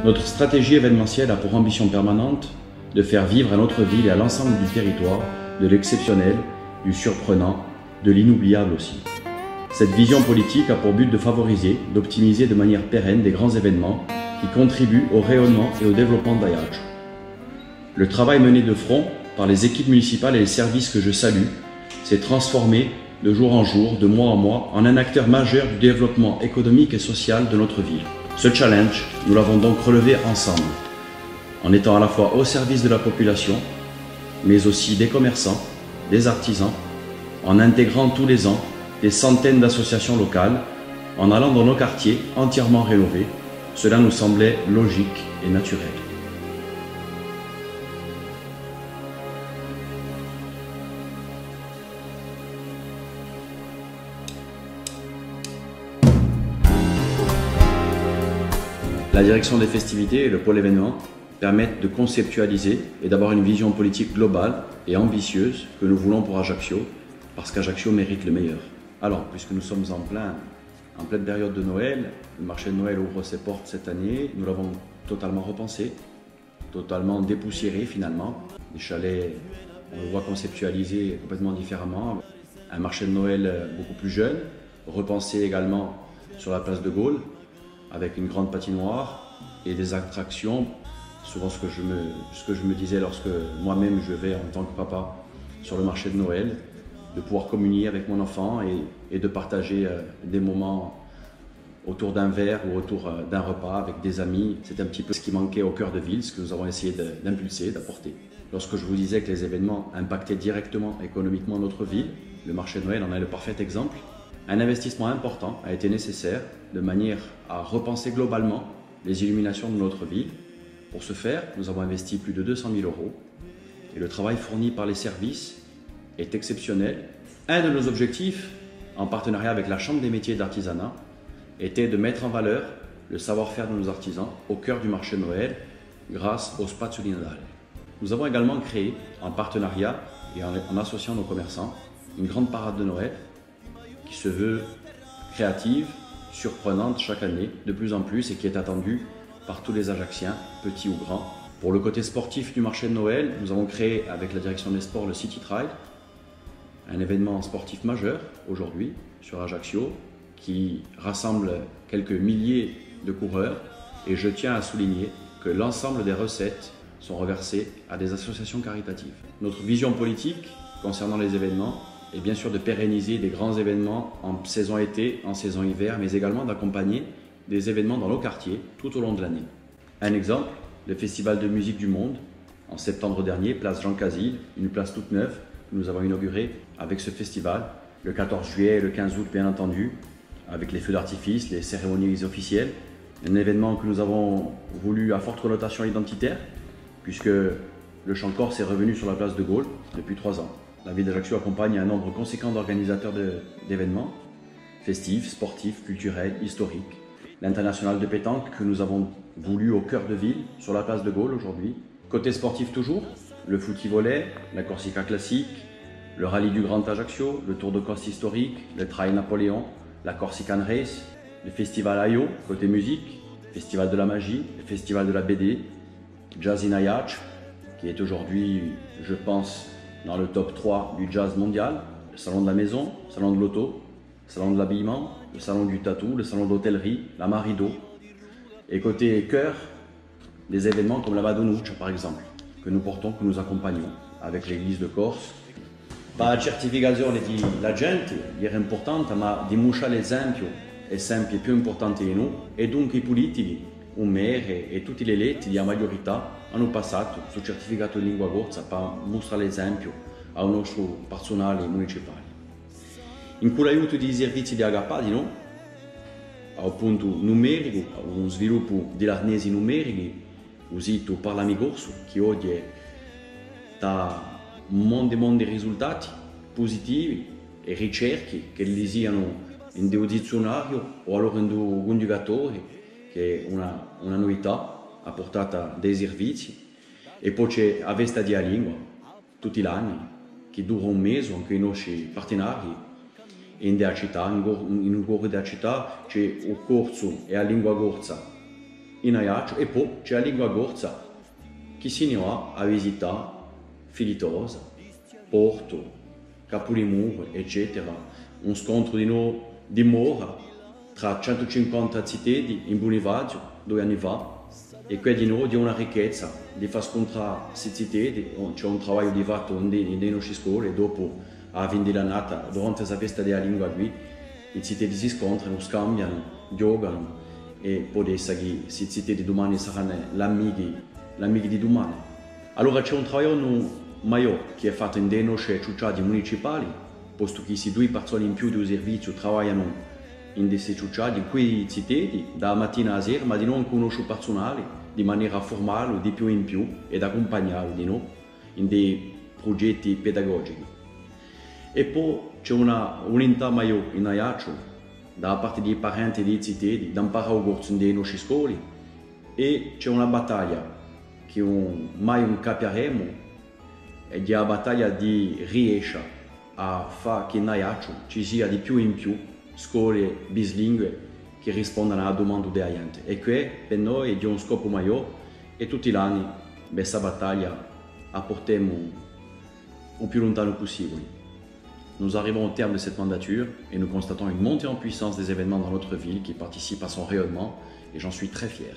Notre stratégie événementielle a pour ambition permanente de faire vivre à notre ville et à l'ensemble du territoire de l'exceptionnel, du surprenant, de l'inoubliable aussi. Cette vision politique a pour but de favoriser, d'optimiser de manière pérenne des grands événements qui contribuent au rayonnement et au développement d'Ajaccio. Le travail mené de front par les équipes municipales et les services que je salue s'est transformé de jour en jour, de mois en mois, en un acteur majeur du développement économique et social de notre ville. Ce challenge, nous l'avons donc relevé ensemble, en étant à la fois au service de la population, mais aussi des commerçants, des artisans, en intégrant tous les ans des centaines d'associations locales, en allant dans nos quartiers entièrement rénovés. Cela nous semblait logique et naturel. La direction des festivités et le pôle événement permettent de conceptualiser et d'avoir une vision politique globale et ambitieuse que nous voulons pour Ajaccio, parce qu'Ajaccio mérite le meilleur. Alors, puisque nous sommes en pleine période de Noël, le marché de Noël ouvre ses portes cette année, nous l'avons totalement repensé, totalement dépoussiéré finalement. Les chalets, on le voit conceptualisé complètement différemment. Un marché de Noël beaucoup plus jeune, repensé également sur la place de Gaulle, avec une grande patinoire et des attractions. Souvent ce que je me disais lorsque moi-même je vais en tant que papa sur le marché de Noël, de pouvoir communier avec mon enfant et de partager des moments autour d'un verre ou autour d'un repas avec des amis. C'est un petit peu ce qui manquait au cœur de ville, ce que nous avons essayé d'impulser, d'apporter. Lorsque je vous disais que les événements impactaient directement économiquement notre ville, le marché de Noël en est le parfait exemple. Un investissement important a été nécessaire de manière à repenser globalement les illuminations de notre ville. Pour ce faire, nous avons investi plus de 200 000 € et le travail fourni par les services est exceptionnel. Un de nos objectifs, en partenariat avec la Chambre des métiers d'artisanat, était de mettre en valeur le savoir-faire de nos artisans au cœur du marché de Noël grâce au Spazio di Natale. Nous avons également créé, en partenariat et en associant nos commerçants, une grande parade de Noël qui se veut créative, surprenante chaque année, de plus en plus, et qui est attendue par tous les Ajacciens, petits ou grands. Pour le côté sportif du marché de Noël, nous avons créé avec la direction des sports le City Trail, un événement sportif majeur aujourd'hui sur Ajaccio qui rassemble quelques milliers de coureurs, et je tiens à souligner que l'ensemble des recettes sont reversées à des associations caritatives. Notre vision politique concernant les événements est bien sûr de pérenniser des grands événements en saison été, en saison hiver, mais également d'accompagner des événements dans nos quartiers tout au long de l'année. Un exemple, le Festival de musique du monde, en septembre dernier, place Jean Casil, une place toute neuve que nous avons inaugurée avec ce festival, le 14 juillet et le 15 août bien entendu, avec les feux d'artifice, les cérémonies officielles. Un événement que nous avons voulu à forte connotation identitaire, puisque le chant corse est revenu sur la place de Gaulle depuis 3 ans. La ville d'Ajaccio accompagne un nombre conséquent d'organisateurs d'événements festifs, sportifs, culturels, historiques. L'international de pétanque que nous avons voulu au cœur de ville, sur la place de Gaulle aujourd'hui. Côté sportif toujours, le footy-volley, la Corsica classique, le rallye du Grand Ajaccio, le Tour de Corse historique, le Trail Napoléon, la Corsican Race, le festival Ayo, côté musique, festival de la magie, le festival de la BD, Jazz in Ajaccio, qui est aujourd'hui, je pense, dans le top 3 du jazz mondial, le salon de la maison, le salon de l'auto, le salon de l'habillement, le salon du tatou, le salon d'hôtellerie, la Marido. Et côté cœur, des événements comme la Madonuccia par exemple, que nous portons, que nous accompagnons avec l'église de Corse. La certificazione della gente è importante, ma dimostra l'esempio, esempi più importanti di noi, e dunque i politici, un maire e tutti gli eletti della maggiorità hanno passato sul certificato di lingua corsa per mostrare l'esempio al nostro personale municipale. In cui l'aiuto dei servizi di Agapadi, no? Appunto numerico, uno sviluppo di arnesi numerici, usito per l'amicorso, che oggi dà mondi risultati positivi e ricerche che li siano in un dizionario o allora in un conjugatore, che è una novità apportata dai servizi. E poi c'è la Festa della Lingua, tutti gli anni, che dura un mese, anche i nostri partenari. In un corso della città c'è un corso e a lingua corsa in Ajaccio, e poi c'è la lingua gorza che si va a visitare Filitosa, Porto, Capolimuro, eccetera. Un scontro di noi dimora tra 150 cittadini in Bonivaggio 2 anni fa, e qui di noi di una ricchezza di far scontrare questi cittadini. C'è un lavoro di fatto nelle nostre scuole, e dopo a fin della nata, durante questa festa della lingua qui, i cittadini si scontrano, scambiano, giocano, e può essere che questi cittadini domani saranno gli amici di domani. Allora c'è un lavoro maggiore che è fatto in dei nostri città municipali, posto che queste 2 persone in più di servizio lavorano in queste città, in quei cittadini, da mattina a sera, ma di non conosco personale, di maniera formale, di più in più, ed accompagnarlo di noi in dei progetti pedagogici. E poi c'è una unità maggiore in Ajaccio, da parte dei parenti dei cittadini, da imparare a corso delle nostre scuole, e c'è una battaglia che mai non capiremo, ed è la battaglia di riesce a fare che in Ajaccio ci sia di più in più scuole bislingue che rispondano alla domanda della gente. E qui per noi è di un scopo maggiore, e tutti gli anni questa battaglia la portiamo au plus lontano possible. Nous arrivons au terme de cette mandature et nous constatons une montée en puissance des événements dans notre ville qui participent à son rayonnement, et j'en suis très fier.